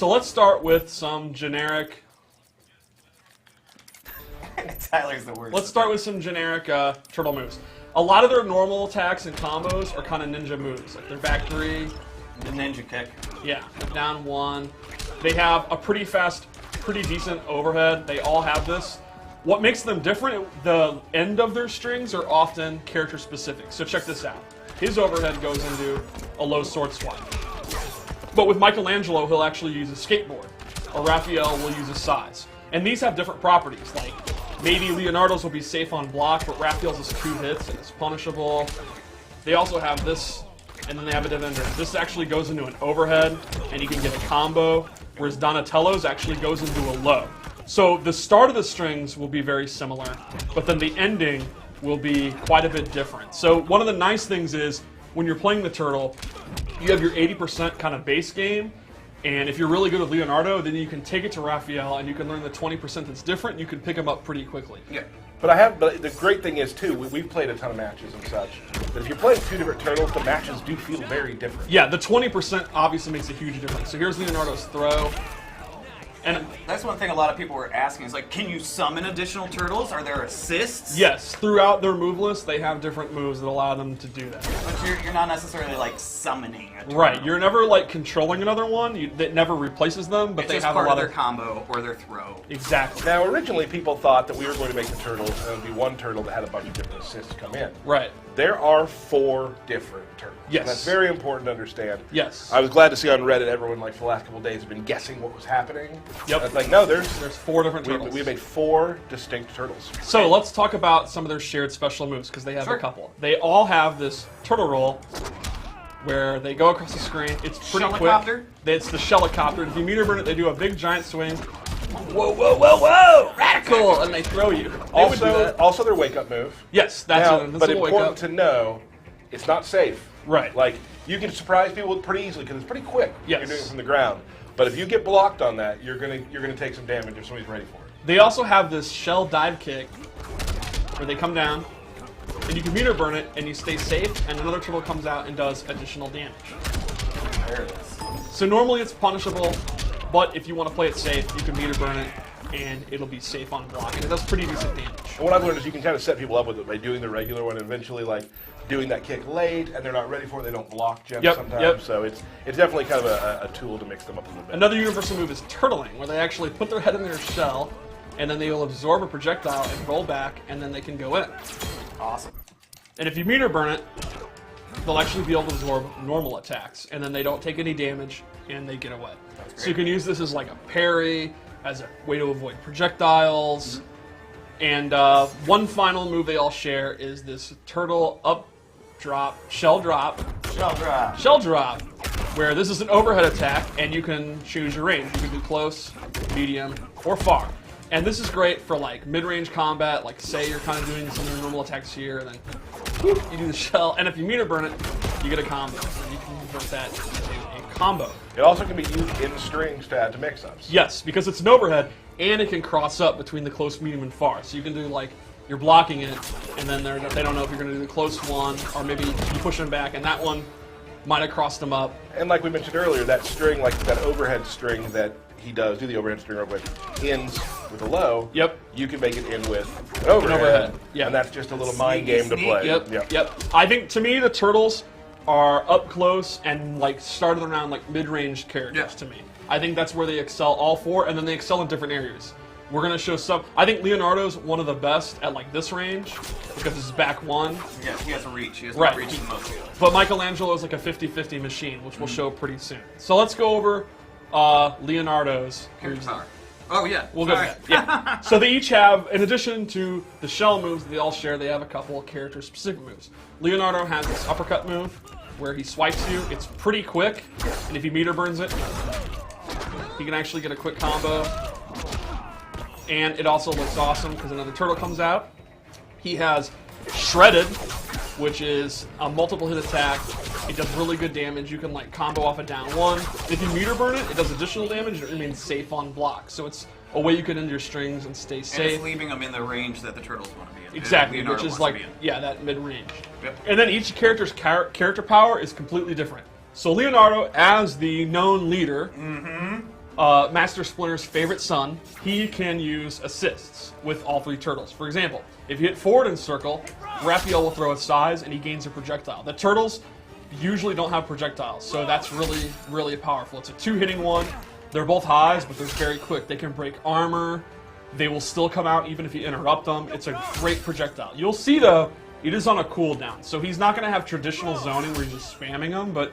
So let's start with some generic... Tyler's the worst. Let's start with some generic turtle moves. A lot of their normal attacks and combos are kind of ninja moves. Like their back three. The ninja kick. Yeah, down one. They have a pretty fast, pretty decent overhead. They all have this. What makes them different, the end of their strings are often character specific. So check this out. His overhead goes into a low sword swipe. But with Michelangelo, he'll actually use a skateboard. Or Raphael will use a size. And these have different properties, like maybe Leonardo's will be safe on block, but Raphael's is 2 hits and it's punishable. They also have this, and then they have a defender. This actually goes into an overhead, and you can get a combo, whereas Donatello's actually goes into a low. So the start of the strings will be very similar, but then the ending will be quite a bit different. So one of the nice things is, when you're playing the turtle, you have your 80% kind of base game, and if you're really good with Leonardo, then you can take it to Raphael and you can learn the 20% that's different, and you can pick him up pretty quickly. Yeah. But the great thing is, too, we've played a ton of matches and such, but if you're playing 2 different turtles, the matches do feel very different. Yeah, the 20% obviously makes a huge difference. So here's Leonardo's throw. And that's one thing a lot of people were asking is like, can you summon additional turtles? Are there assists? yes, throughout their move list, they have different moves that allow them to do that. But you're not necessarily like summoning a turtle. Right, you're never like controlling another one. That never replaces them, but It's they just have part a lot of their combo or their throw. Exactly. Now, originally, people thought that we were going to make the turtles, and it would be one turtle that had a bunch of different assists come in. Right. There are 4 different turtles. Yes. And that's very important to understand. Yes. I was glad to see on Reddit everyone, like, for the last couple of days, has been guessing what was happening. Yep. And it's like, no, there's 4 different turtles. we made 4 distinct turtles. So let's talk about some of their shared special moves, because they have Sure. a couple. They all have this turtle roll where they go across the screen. It's pretty Shellicopter? quick. It's the Shellicopter. If you meter burn it, they do a big giant swing. Whoa, whoa, whoa, whoa! Radical! And they throw you. They would do that. Also their wake-up move. Yes, that's Now, an but invincible important wake-up. to know, it's not safe. Right. Like, you can surprise people pretty easily because it's pretty quick. Yes. You're doing it from the ground. But if you get blocked on that, you're gonna take some damage if somebody's ready for it. They also have this shell dive kick where they come down, and you can meter burn it, and you stay safe, and another turtle comes out and does additional damage. There it is. So normally it's punishable, but if you want to play it safe, you can meter burn it, and it'll be safe on block, and it does pretty decent damage. And what I've learned is you can kind of set people up with it by doing the regular one and eventually, like, doing that kick late, and they're not ready for it, they don't block gems sometimes. Yep. So it's definitely kind of a tool to mix them up a little bit. Another universal move is turtling, where they actually put their head in their shell, and then they will absorb a projectile and roll back, and then they can go in. Awesome. And if you meter burn it, they'll actually be able to absorb normal attacks, and then they don't take any damage, and they get away. So you can use this as like a parry, as a way to avoid projectiles. And one final move they all share is this turtle up drop, shell drop, where this is an overhead attack, and you can choose your range. You can do close, medium, or far. And this is great for like mid-range combat, like say you're kind of doing some of your normal attacks here, and then whoop, you do the shell, and if you meter burn it, you get a combo. And you can convert that into a combo. It also can be used in strings to add to mix-ups. Yes, because it's an overhead, and it can cross up between the close, medium, and far. So you can do like, you're blocking it, and then they don't know if you're going to do the close one, or maybe you push them back, and that one might have crossed them up. And like we mentioned earlier, that string, like that overhead string that he does, do the overhead string real quick, ends with a low. Yep. You can make it end with an overhead. Yeah. And that's just a little mind game to play. Yep. I think, to me, the turtles are up close and like started around like mid-range characters to me. I think that's where they excel, all 4, and then they excel in different areas. We're going to show some. I think Leonardo's one of the best at like this range because it's back 1. Yeah, he has a reach. He has Right. reach in most. But Michelangelo is like a 50-50 machine, which we'll show pretty soon. So let's go over Leonardo's. Character power. Oh yeah. We'll go to that. Yeah. So they each have, in addition to the shell moves that they all share, they have a couple of character-specific moves. Leonardo has this uppercut move where he swipes you. It's pretty quick, and if he meter burns it, he can actually get a quick combo. And it also looks awesome because another turtle comes out. He has Shredded, which is a multiple hit attack. It does really good damage. You can like combo off a down 1. If you meter burn it, it does additional damage and it remains safe on block. So it's a way you can end your strings and stay And safe. it's leaving them in the range that the turtles want to be in. Exactly, Leonardo which is wants to like, be in. that mid-range. Yep. And then each character's character power is completely different. So Leonardo, as the known leader, Master Splinter's favorite son, he can use assists with all 3 turtles. For example, if you hit forward in circle, Raphael will throw a size and he gains a projectile. The turtles usually don't have projectiles, so that's really, really powerful. It's a 2-hitting one. They're both highs, but they're very quick. They can break armor. They will still come out even if you interrupt them. It's a great projectile. You'll see, though, it is on a cooldown. So he's not going to have traditional zoning where he's just spamming them, but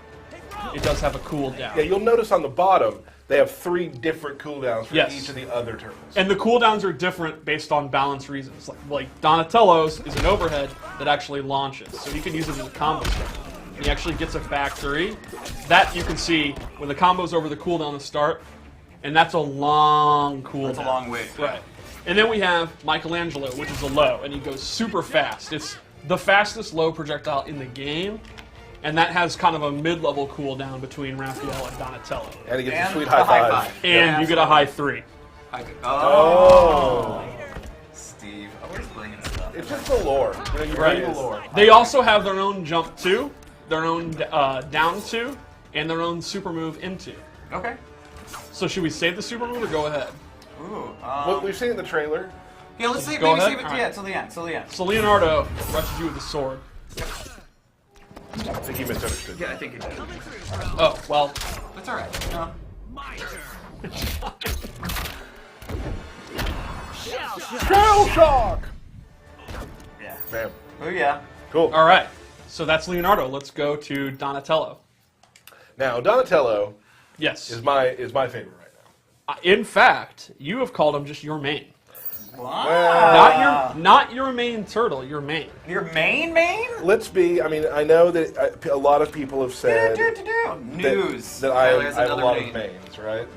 it does have a cooldown. Yeah, you'll notice on the bottom, they have 3 different cooldowns for Yes. each of the other turtles. And the cooldowns are different based on balance reasons. Like Donatello's is an overhead that actually launches, so you can use it as a combo start. He actually gets a back 3. That you can see when the combo's over the cooldown to start, and that's a long cooldown. That's a long wait. Right. And then we have Michelangelo, which is a low, and he goes super fast. It's the fastest low projectile in the game, and that has kind of a mid-level cooldown between Raphael and Donatello. And he gets And a sweet the high high five. five. And Yeah, you get a high 3. Oh. Steve, always bringing stuff. It's just the lore. You know, you Right. bring the lore. They also have their own jump 2, their own down 2, and their own super move into. Okay. So should we save the super move or go ahead? Ooh. What we've seen in the trailer. Yeah, let's see. Go Maybe ahead. save it. All Yeah, right. till the end. Till the end. So Leonardo rushes you with the sword. I think he misunderstood. Yeah, I think it did. Oh, well, That's all right. No. Shell shock! Yeah. Bam. Oh yeah. Cool. all right. So that's Leonardo. Let's go to Donatello. Now, Donatello Yes. is my favorite right now. In fact, you have called him just your main. Wow. Not your main turtle, your main. Your main? Let's be, I mean, I know that a lot of people have said News. that I Tyler has have a another lot main. of mains, right?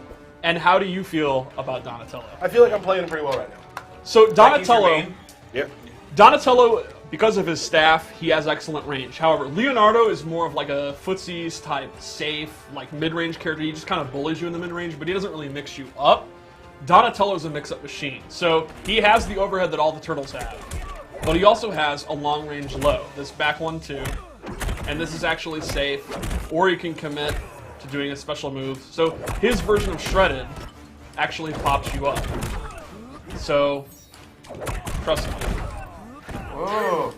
And how do you feel about Donatello? I feel like I'm playing pretty well right now. So Like he's your Donatello, main? Yep. Donatello, because of his staff, he has excellent range. However, Leonardo is more of like a footsies type, safe, like mid-range character. He just kind of bullies you in the mid-range, but he doesn't really mix you up. Donatello's a mix-up machine. So he has the overhead that all the turtles have, but he also has a long-range low. This back one too, and this is actually safe, or you can commit to doing a special move. So his version of Shredded actually pops you up. So trust me. Whoa.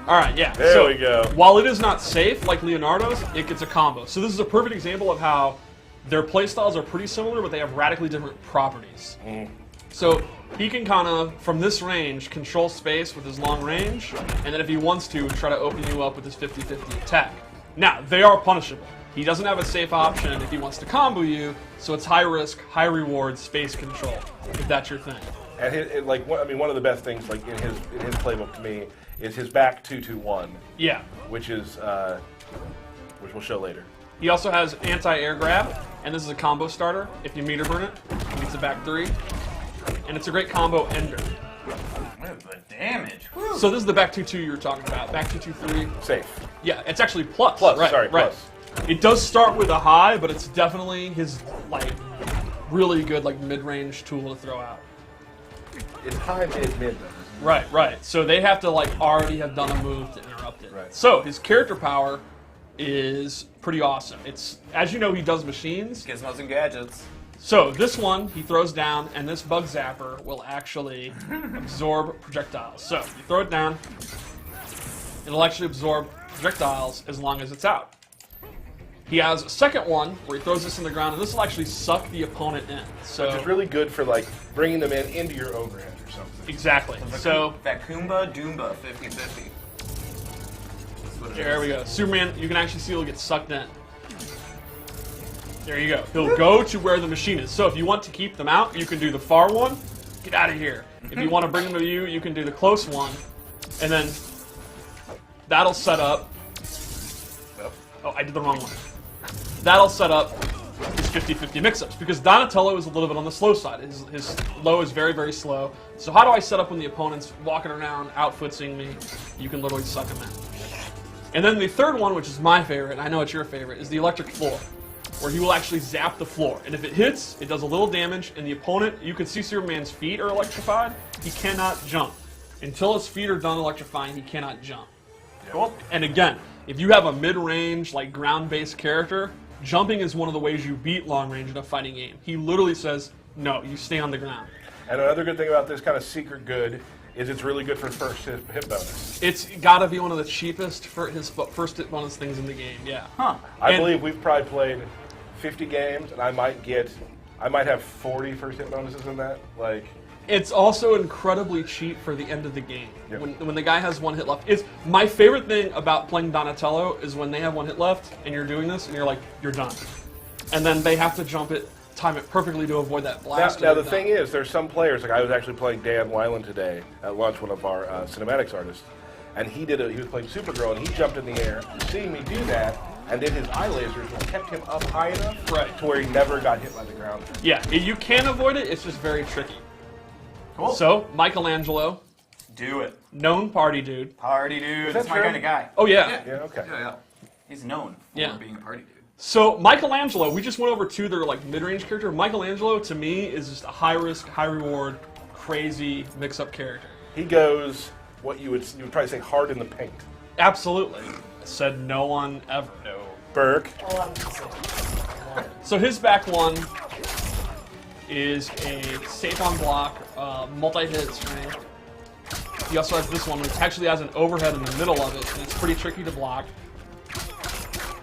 All right, yeah. There so we go. While it is not safe like Leonardo's, it gets a combo. So this is a perfect example of how their playstyles are pretty similar, but they have radically different properties. So he can kind of, from this range, control space with his long range, and then if he wants to, try to open you up with his 50-50 attack. Now, they are punishable. He doesn't have a safe option if he wants to combo you, so it's high risk, high reward, space control, if that's your thing. And one of the best things, like in his playbook to me, is his back 2-2-1, Yeah. which we'll show later. He also has anti-air grab, and this is a combo starter. If you meter burn it, he gets a back 3. And it's a great combo ender. What the damage. Woo. So this is the back 2-2 you were talking about. Back 2-2-3. Safe. Yeah, it's actually plus. Plus, right, sorry, right. plus. It does start with a high, but it's definitely his like really good like mid-range tool to throw out. It's high, mid, though. isn't it? Right, right. So they have to like already have done a move to interrupt it. Right. So his character power is pretty awesome. It's, as you know, he does machines. Gizmos and gadgets. So this one he throws down, and this bug zapper will actually absorb projectiles. So you throw it down, it'll actually absorb projectiles as long as it's out. He has a second one where he throws this in the ground, and this will actually suck the opponent in. So Which is really good for like bringing them into your overhead or something. exactly. So Vakumba Doomba 50-50. there we go. Superman, you can actually see he'll get sucked in. There you go. He'll go to where the machine is. So if you want to keep them out, you can do the far one. Get out of here. If you want to bring them to you, you can do the close one. And then that'll set up. Oh, I did the wrong one. That'll set up his 50-50 mix-ups, because Donatello is a little bit on the slow side. His low is very, very slow. So how do I set up when the opponent's walking around, outfootsing me? You can literally suck him in. And then the third one, which is my favorite, and I know it's your favorite, is the electric floor, where he will actually zap the floor. And if it hits, it does a little damage, and the opponent, you can see Superman's feet are electrified. He cannot jump. Until his feet are done electrifying, he cannot jump. Cool. And again, if you have a mid-range, like ground-based character, jumping is one of the ways you beat long range in a fighting game. He literally says, no, you stay on the ground. And another good thing about this kind of secret good is it's really good for first hit bonus. It's got to be one of the cheapest for his first hit bonus things in the game, yeah. Huh. I believe we've probably played 50 games, and I might have 40 first hit bonuses in that. Like, it's also incredibly cheap for the end of the game. Yep. When the guy has one hit left. It's my favorite thing about playing Donatello is when they have one hit left and you're doing this and you're like, you're done. And then they have to time it perfectly to avoid that blast. Now the thing is, there's some players, like I was actually playing Dan Weiland today at lunch, one of our cinematics artists, and he was playing Supergirl, and he jumped in the air, seeing me do that, and then his eye lasers kept him up high enough to where he never got hit by the ground. Yeah, you can avoid it, it's just very tricky. Cool. So, Michelangelo. Do it. Known party dude. Party dude. That's my kind of guy. Oh, yeah. Yeah, okay. Yeah. He's known for being a party dude. So, Michelangelo, we just went over to their like mid-range character. Michelangelo, to me, is just a high-risk, high-reward, crazy mix-up character. He goes what you would probably say hard in the paint. Absolutely. Said no one ever. No. Burke. So his back one is a safe on block, multi-hit string. He also has this one, which actually has an overhead in the middle of it, and it's pretty tricky to block.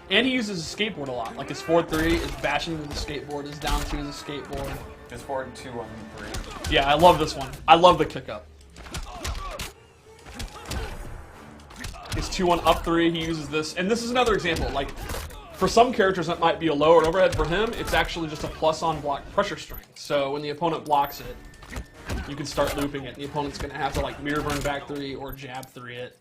And he uses his skateboard a lot. Like his forward 3 is bashing with the skateboard, his down 2 is a skateboard. His forward 2 on 3. Yeah, I love this one. I love the kick up. His 2-1 up 3, he uses this. And this is another example. Like, for some characters that might be a lower overhead. For him, it's actually just a plus on block pressure string. So when the opponent blocks it, you can start looping it. And the opponent's going to have to like mirror burn back 3 or jab 3 it.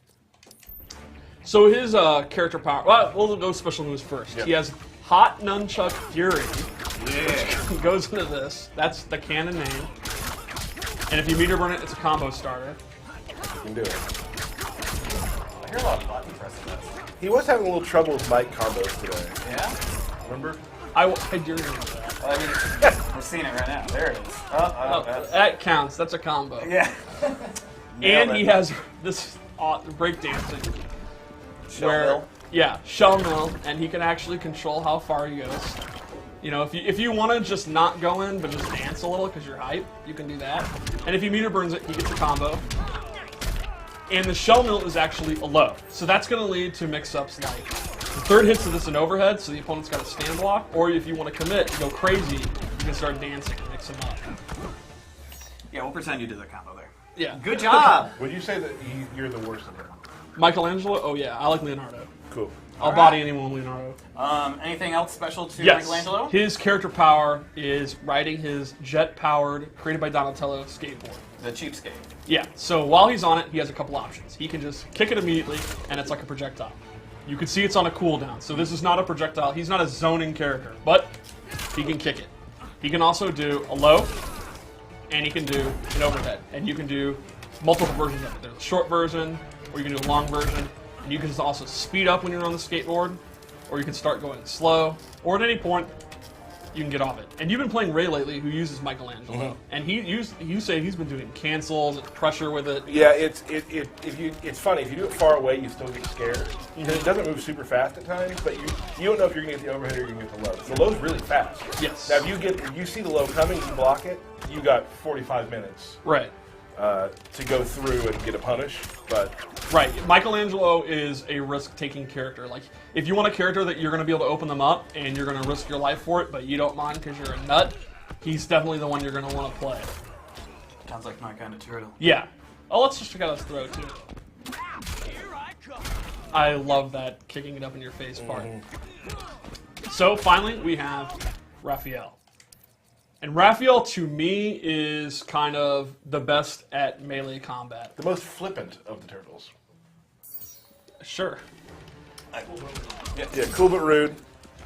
So his character power, well, we'll go special moves first. Yep. He has Hot Nunchuck Fury, which goes into this. That's the canon name. And if you meter burn it, it's a combo starter. You can do it. I hear a lot of button pressing this. He was having a little trouble with mic combos today. Yeah? Remember? I do remember that. Well, I mean, we're seeing it right now. There it is. That counts. That's a combo. Yeah. And he has this breakdancing. Shell mill. Shell mill, and he can actually control how far he goes. You know, if you want to just not go in, but just dance a little because you're hype, you can do that. And if he meter burns it, he gets a combo. And the shell mill is actually a low. So that's going to lead to mix-ups like the third hits of this an overhead, so the opponent's got a stand block. Or if you want to commit and go crazy, you can start dancing and mix them up. Yeah, we'll pretend you did the combo there. Yeah. Good job. Would you say that you're the worst of them? Michelangelo? Oh yeah, I like Leonardo. Cool. I'll body anyone with Leonardo. Anything else special to Yes. Michelangelo? His character power is riding his jet-powered, created by Donatello skateboard. The cheapskate. Yeah, so while he's on it, he has a couple options. He can just kick it immediately, and it's like a projectile. You can see it's on a cooldown, so this is not a projectile. He's not a zoning character, but he can kick it. He can also do a low, and he can do an overhead. And you can do multiple versions of it. There's a short version, or you can do a long version. And you can also speed up when you're on the skateboard, or you can start going slow, or at any point, you can get off it. And you've been playing Ray lately, who uses Michelangelo, and you say he's been doing cancels and pressure with it. Yeah, it's funny if you do it far away, you still get scared. It doesn't move super fast at times, but you don't know if you're gonna get the overhead or you're gonna get the low. The low's really fast. Yes. Now if you see the low coming, you block it. You got 45 minutes. Right. To go through and get a punish, but right. Michelangelo is a risk-taking character. Like, if you want a character that you're going to be able to open them up and you're going to risk your life for it, but you don't mind because you're a nut, he's definitely the one you're going to want to play. Sounds like my kind of turtle. Yeah. Oh, let's just check out his throw too. I love that kicking it up in your face part. So finally, we have Raphael. And Raphael, to me, is kind of the best at melee combat. the most flippant of the turtles. Sure. Yeah, cool but rude.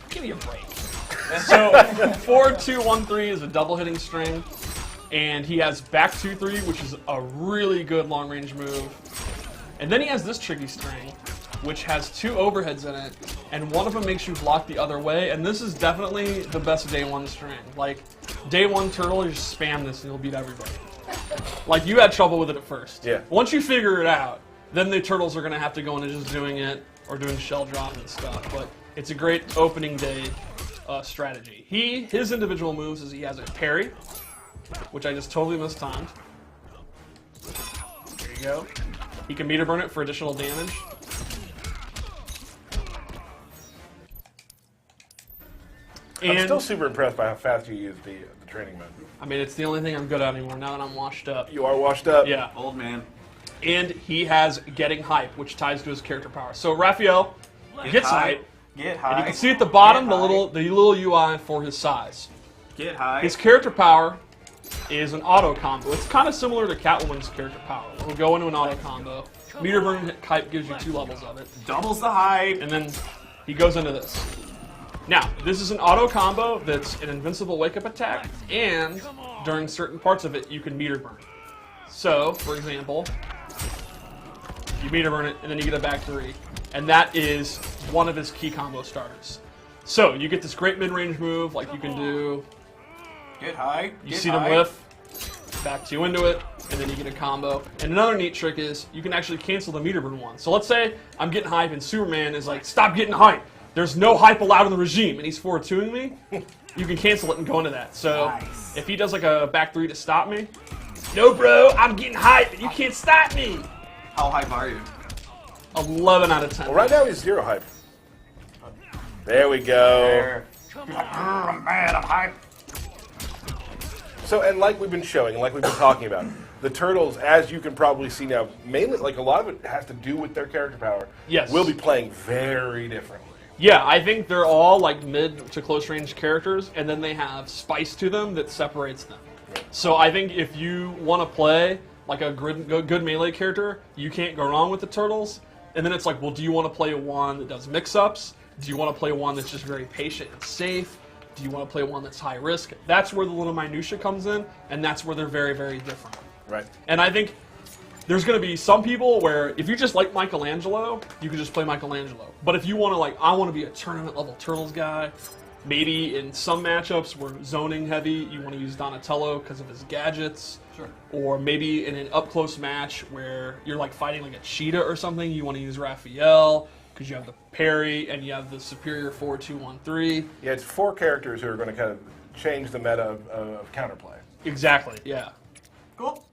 Give me a break. So, 4-2-1-3 is a double hitting string. And he has back 2-3, which is a really good long range move. And then he has this tricky string, which has 2 overheads in it. And one of them makes you block the other way. And this is definitely the best day 1 string. Like, day 1 turtle, you just spam this and you'll beat everybody. Like, you had trouble with it at first. Yeah. Once you figure it out, then the turtles are going to have to go into just doing it or doing shell drop and stuff. But it's a great opening day strategy. His individual moves is he has a parry, which I just totally mistimed. There you go. He can meter burn it for additional damage. I'm still super impressed by how fast you use the training mode. I mean, it's the only thing I'm good at anymore now that I'm washed up. You are washed up. Yeah. Old man. And he has getting hype, which ties to his character power. So Raphael gets hype. Get high. And you can see at the bottom Get the high. little UI for his size. Get high. His character power is an auto combo. It's kind of similar to Catwoman's character power. We'll go into an auto combo. Meter burn hype gives you 2 levels of it. Doubles the hype. And then he goes into this. Now, this is an auto combo that's an invincible wake-up attack, and during certain parts of it, you can meter burn. So, for example, you meter burn it, and then you get a back 3. And that is one of his key combo starters. So, you get this great mid-range move, like you can do... Get high. You see them whiff, back 2 into it, and then you get a combo. And another neat trick is, you can actually cancel the meter burn one. So let's say I'm getting hype, and Superman is like, stop getting hype! There's no hype allowed in the regime, and he's 4-2ing me. You can cancel it and go into that. So Nice. if he does like a back 3 to stop me, no bro, I'm getting hype, and you can't stop me. How hype are you? 11 out of 10. Well, right now he's 0 hype. There we go. There. You're like, I'm mad, I'm hype. So, and like we've been showing, and like we've been talking about, the turtles, as you can probably see now, mainly, like a lot of it has to do with their character power. Yes. Will be playing very differently. Yeah, I think they're all like mid to close range characters, and then they have spice to them that separates them. So I think if you want to play like a good melee character, you can't go wrong with the turtles. And then it's like, well, do you want to play one that does mix-ups? Do you want to play one that's just very patient and safe? Do you want to play one that's high risk? That's where the little minutia comes in, and that's where they're very, very different. Right. And I think there's going to be some people where if you just like Michelangelo, you can just play Michelangelo. But if you want to like, I want to be a tournament level Turtles guy, maybe in some matchups where zoning heavy, you want to use Donatello because of his gadgets. Sure. Or maybe in an up close match where you're like fighting like a cheetah or something, you want to use Raphael because you have the parry and you have the superior 4-2-1-3. Yeah, it's 4 characters who are going to kind of change the meta of counterplay. Exactly, yeah. Cool.